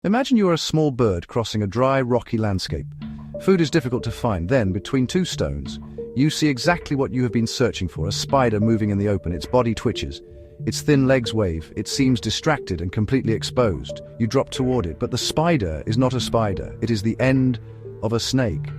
Imagine you are a small bird crossing a dry, rocky landscape. Food is difficult to find. Then, between two stones, you see exactly what you have been searching for, a spider moving in the open. Its body twitches. Its thin legs wave. It seems distracted and completely exposed. You drop toward it, but the spider is not a spider. It is the end of a snake.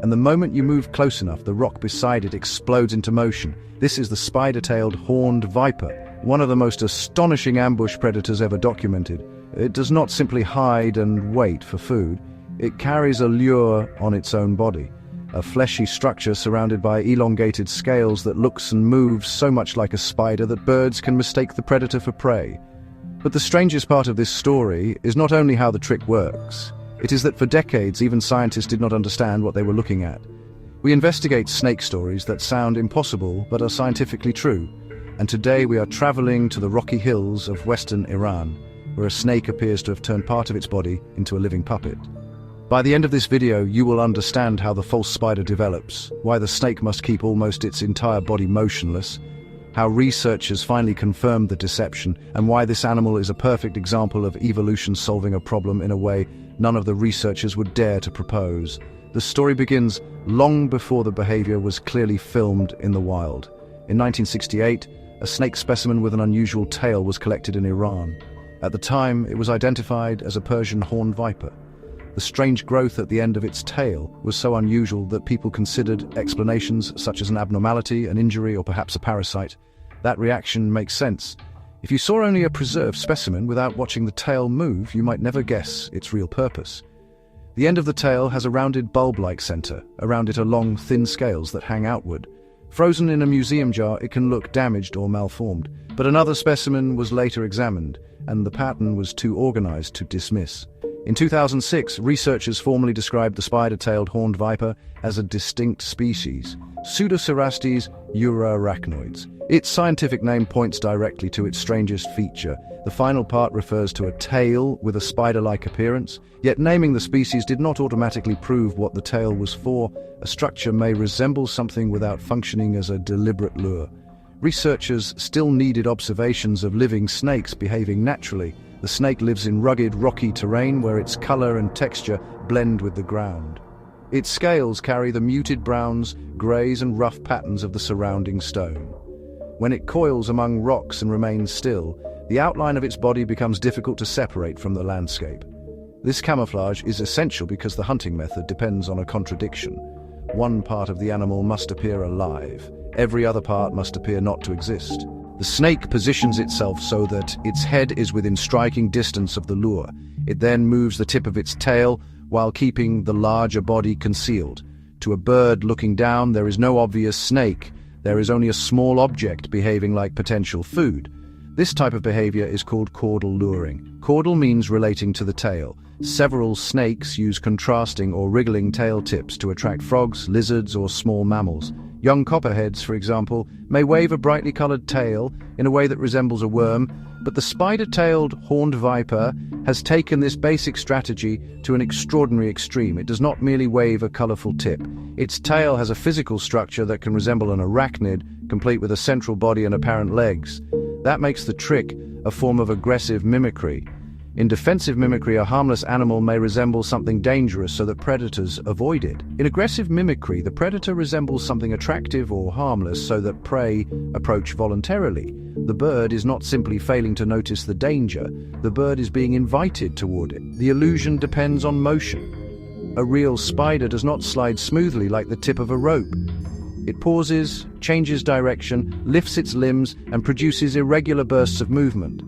And the moment you move close enough, the rock beside it explodes into motion. This is the spider-tailed horned viper, one of the most astonishing ambush predators ever documented. It does not simply hide and wait for food. It carries a lure on its own body, a fleshy structure surrounded by elongated scales that looks and moves so much like a spider that birds can mistake the predator for prey. But the strangest part of this story is not only how the trick works. It is that for decades, even scientists did not understand what they were looking at. We investigate snake stories that sound impossible but are scientifically true. And today we are traveling to the rocky hills of western Iran, where a snake appears to have turned part of its body into a living puppet. By the end of this video, you will understand how the false spider develops, why the snake must keep almost its entire body motionless, how researchers finally confirmed the deception, and why this animal is a perfect example of evolution solving a problem in a way none of the researchers would dare to propose. The story begins long before the behavior was clearly filmed in the wild. In 1968, a snake specimen with an unusual tail was collected in Iran. At the time, it was identified as a Persian horned viper. The strange growth at the end of its tail was so unusual that people considered explanations such as an abnormality, an injury, or perhaps a parasite. That reaction makes sense. If you saw only a preserved specimen without watching the tail move, you might never guess its real purpose. The end of the tail has a rounded bulb-like center. Around it are long, thin scales that hang outward. Frozen in a museum jar, it can look damaged or malformed. But another specimen was later examined, and the pattern was too organized to dismiss. In 2006, researchers formally described the spider-tailed horned viper as a distinct species, Pseudocerastes urarachnoides. Its scientific name points directly to its strangest feature. The final part refers to a tail with a spider-like appearance, yet naming the species did not automatically prove what the tail was for. A structure may resemble something without functioning as a deliberate lure. Researchers still needed observations of living snakes behaving naturally. The snake lives in rugged, rocky terrain where its color and texture blend with the ground. Its scales carry the muted browns, grays, and rough patterns of the surrounding stone. When it coils among rocks and remains still, the outline of its body becomes difficult to separate from the landscape. This camouflage is essential because the hunting method depends on a contradiction. One part of the animal must appear alive. Every other part must appear not to exist. The snake positions itself so that its head is within striking distance of the lure. It then moves the tip of its tail while keeping the larger body concealed. To a bird looking down, there is no obvious snake. There is only a small object behaving like potential food. This type of behavior is called caudal luring. Caudal means relating to the tail. Several snakes use contrasting or wriggling tail tips to attract frogs, lizards, or small mammals. Young copperheads, for example, may wave a brightly colored tail in a way that resembles a worm, but the spider-tailed horned viper has taken this basic strategy to an extraordinary extreme. It does not merely wave a colorful tip. Its tail has a physical structure that can resemble an arachnid, complete with a central body and apparent legs. That makes the trick a form of aggressive mimicry. In defensive mimicry, a harmless animal may resemble something dangerous so that predators avoid it. In aggressive mimicry, the predator resembles something attractive or harmless so that prey approach voluntarily. The bird is not simply failing to notice the danger, the bird is being invited toward it. The illusion depends on motion. A real spider does not slide smoothly like the tip of a rope. It pauses, changes direction, lifts its limbs, and produces irregular bursts of movement.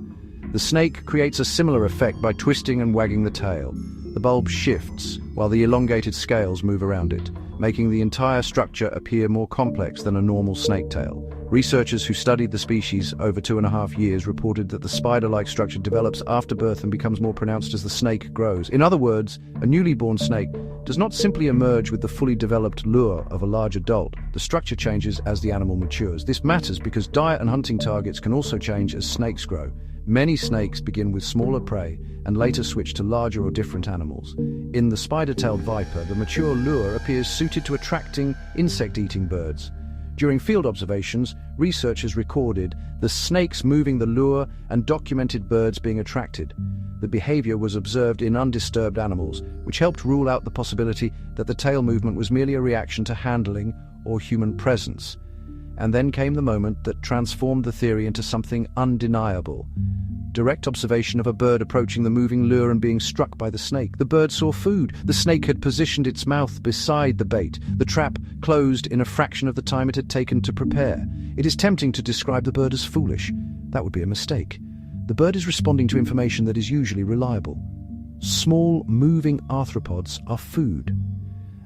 The snake creates a similar effect by twisting and wagging the tail. The bulb shifts, while the elongated scales move around it, making the entire structure appear more complex than a normal snake tail. Researchers who studied the species over 2.5 years reported that the spider-like structure develops after birth and becomes more pronounced as the snake grows. In other words, a newly born snake does not simply emerge with the fully developed lure of a large adult. The structure changes as the animal matures. This matters because diet and hunting targets can also change as snakes grow. Many snakes begin with smaller prey and later switch to larger or different animals. In the spider-tailed viper, the mature lure appears suited to attracting insect-eating birds. During field observations, researchers recorded the snakes moving the lure and documented birds being attracted. The behavior was observed in undisturbed animals, which helped rule out the possibility that the tail movement was merely a reaction to handling or human presence. And then came the moment that transformed the theory into something undeniable. Direct observation of a bird approaching the moving lure and being struck by the snake. The bird saw food. The snake had positioned its mouth beside the bait. The trap closed in a fraction of the time it had taken to prepare. It is tempting to describe the bird as foolish. That would be a mistake. The bird is responding to information that is usually reliable. Small, moving arthropods are food.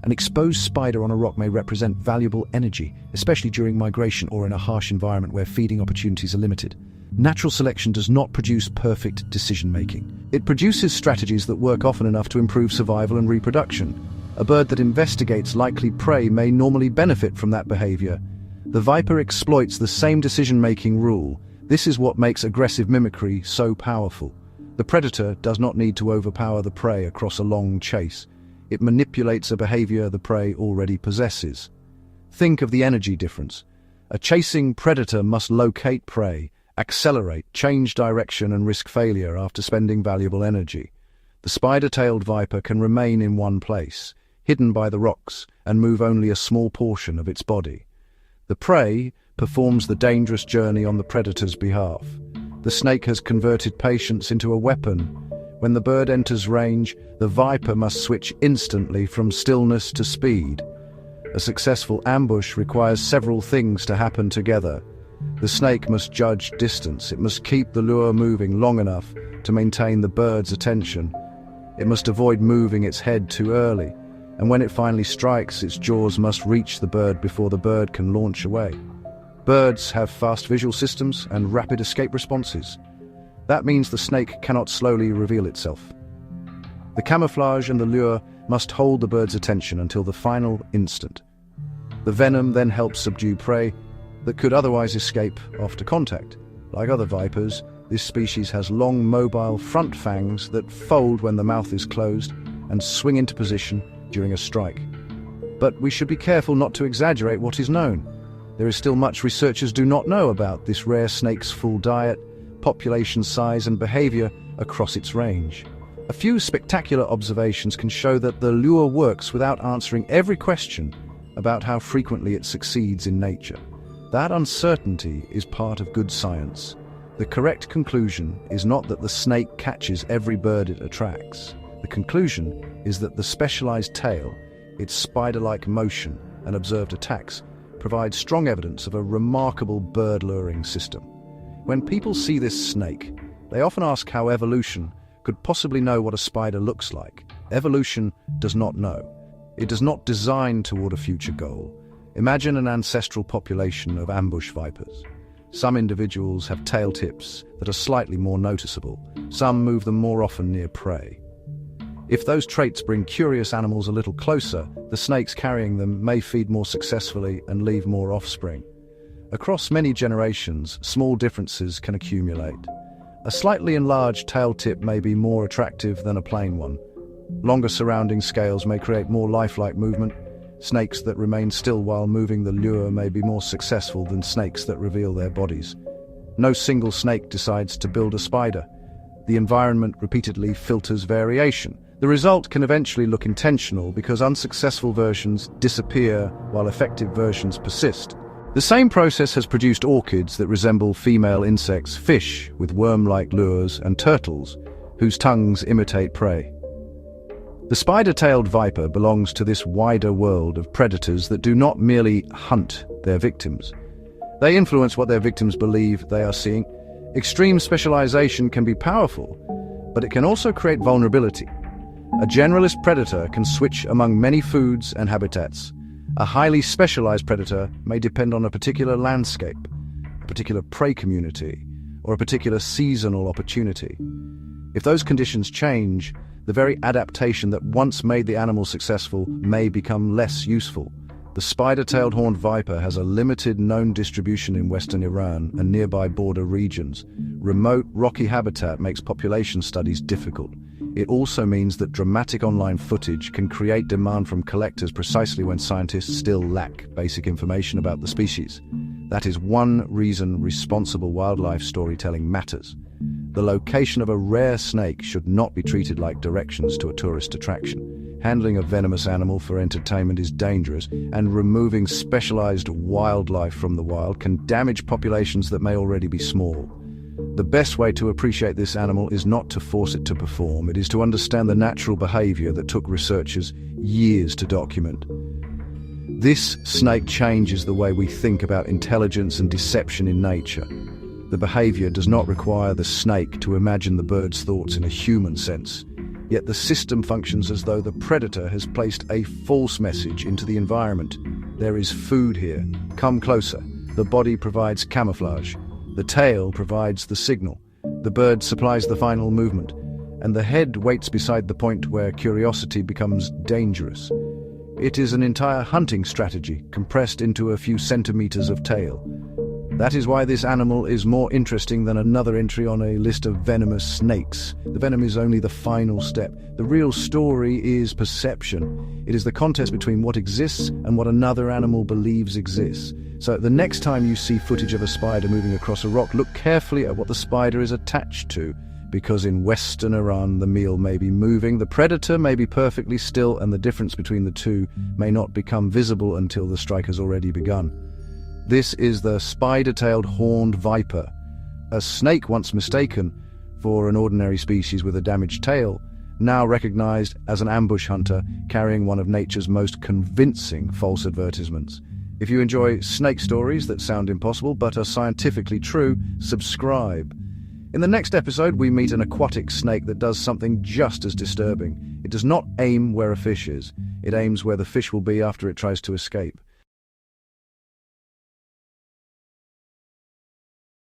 An exposed spider on a rock may represent valuable energy, especially during migration or in a harsh environment where feeding opportunities are limited. Natural selection does not produce perfect decision-making. It produces strategies that work often enough to improve survival and reproduction. A bird that investigates likely prey may normally benefit from that behavior. The viper exploits the same decision-making rule. This is what makes aggressive mimicry so powerful. The predator does not need to overpower the prey across a long chase. It manipulates a behavior the prey already possesses. Think of the energy difference. A chasing predator must locate prey, accelerate, change direction and risk failure after spending valuable energy. The spider-tailed viper can remain in one place, hidden by the rocks, and move only a small portion of its body. The prey performs the dangerous journey on the predator's behalf. The snake has converted patience into a weapon. When the bird enters range, the viper must switch instantly from stillness to speed. A successful ambush requires several things to happen together. The snake must judge distance. It must keep the lure moving long enough to maintain the bird's attention. It must avoid moving its head too early, and when it finally strikes, its jaws must reach the bird before the bird can launch away. Birds have fast visual systems and rapid escape responses. That means the snake cannot slowly reveal itself. The camouflage and the lure must hold the bird's attention until the final instant. The venom then helps subdue prey that could otherwise escape after contact. Like other vipers, this species has long, mobile front fangs that fold when the mouth is closed and swing into position during a strike. But we should be careful not to exaggerate what is known. There is still much researchers do not know about this rare snake's full diet, population size and behavior across its range. A few spectacular observations can show that the lure works without answering every question about how frequently it succeeds in nature. That uncertainty is part of good science. The correct conclusion is not that the snake catches every bird it attracts. The conclusion is that the specialized tail, its spider-like motion and observed attacks, provide strong evidence of a remarkable bird luring system. When people see this snake, they often ask how evolution could possibly know what a spider looks like. Evolution does not know. It does not design toward a future goal. Imagine an ancestral population of ambush vipers. Some individuals have tail tips that are slightly more noticeable. Some move them more often near prey. If those traits bring curious animals a little closer, the snakes carrying them may feed more successfully and leave more offspring. Across many generations, small differences can accumulate. A slightly enlarged tail tip may be more attractive than a plain one. Longer surrounding scales may create more lifelike movement. Snakes that remain still while moving the lure may be more successful than snakes that reveal their bodies. No single snake decides to build a spider. The environment repeatedly filters variation. The result can eventually look intentional because unsuccessful versions disappear while effective versions persist. The same process has produced orchids that resemble female insects, fish with worm-like lures, and turtles whose tongues imitate prey. The spider-tailed viper belongs to this wider world of predators that do not merely hunt their victims. They influence what their victims believe they are seeing. Extreme specialization can be powerful, but it can also create vulnerability. A generalist predator can switch among many foods and habitats. A highly specialized predator may depend on a particular landscape, a particular prey community, or a particular seasonal opportunity. If those conditions change, the very adaptation that once made the animal successful may become less useful. The spider-tailed horned viper has a limited known distribution in western Iran and nearby border regions. Remote, rocky habitat makes population studies difficult. It also means that dramatic online footage can create demand from collectors precisely when scientists still lack basic information about the species. That is one reason responsible wildlife storytelling matters. The location of a rare snake should not be treated like directions to a tourist attraction. Handling a venomous animal for entertainment is dangerous, and removing specialized wildlife from the wild can damage populations that may already be small. The best way to appreciate this animal is not to force it to perform, it is to understand the natural behavior that took researchers years to document. This snake changes the way we think about intelligence and deception in nature. The behavior does not require the snake to imagine the bird's thoughts in a human sense, yet the system functions as though the predator has placed a false message into the environment. There is food here. Come closer. The body provides camouflage. The tail provides the signal. The bird supplies the final movement. And the head waits beside the point where curiosity becomes dangerous. It is an entire hunting strategy compressed into a few centimeters of tail. That is why this animal is more interesting than another entry on a list of venomous snakes. The venom is only the final step. The real story is perception. It is the contest between what exists and what another animal believes exists. So the next time you see footage of a spider moving across a rock, look carefully at what the spider is attached to. Because in Western Iran, the meal may be moving, the predator may be perfectly still, and the difference between the two may not become visible until the strike has already begun. This is the spider-tailed horned viper, a snake once mistaken for an ordinary species with a damaged tail, now recognized as an ambush hunter carrying one of nature's most convincing false advertisements. If you enjoy snake stories that sound impossible but are scientifically true, subscribe. In the next episode, we meet an aquatic snake that does something just as disturbing. It does not aim where a fish is. It aims where the fish will be after it tries to escape.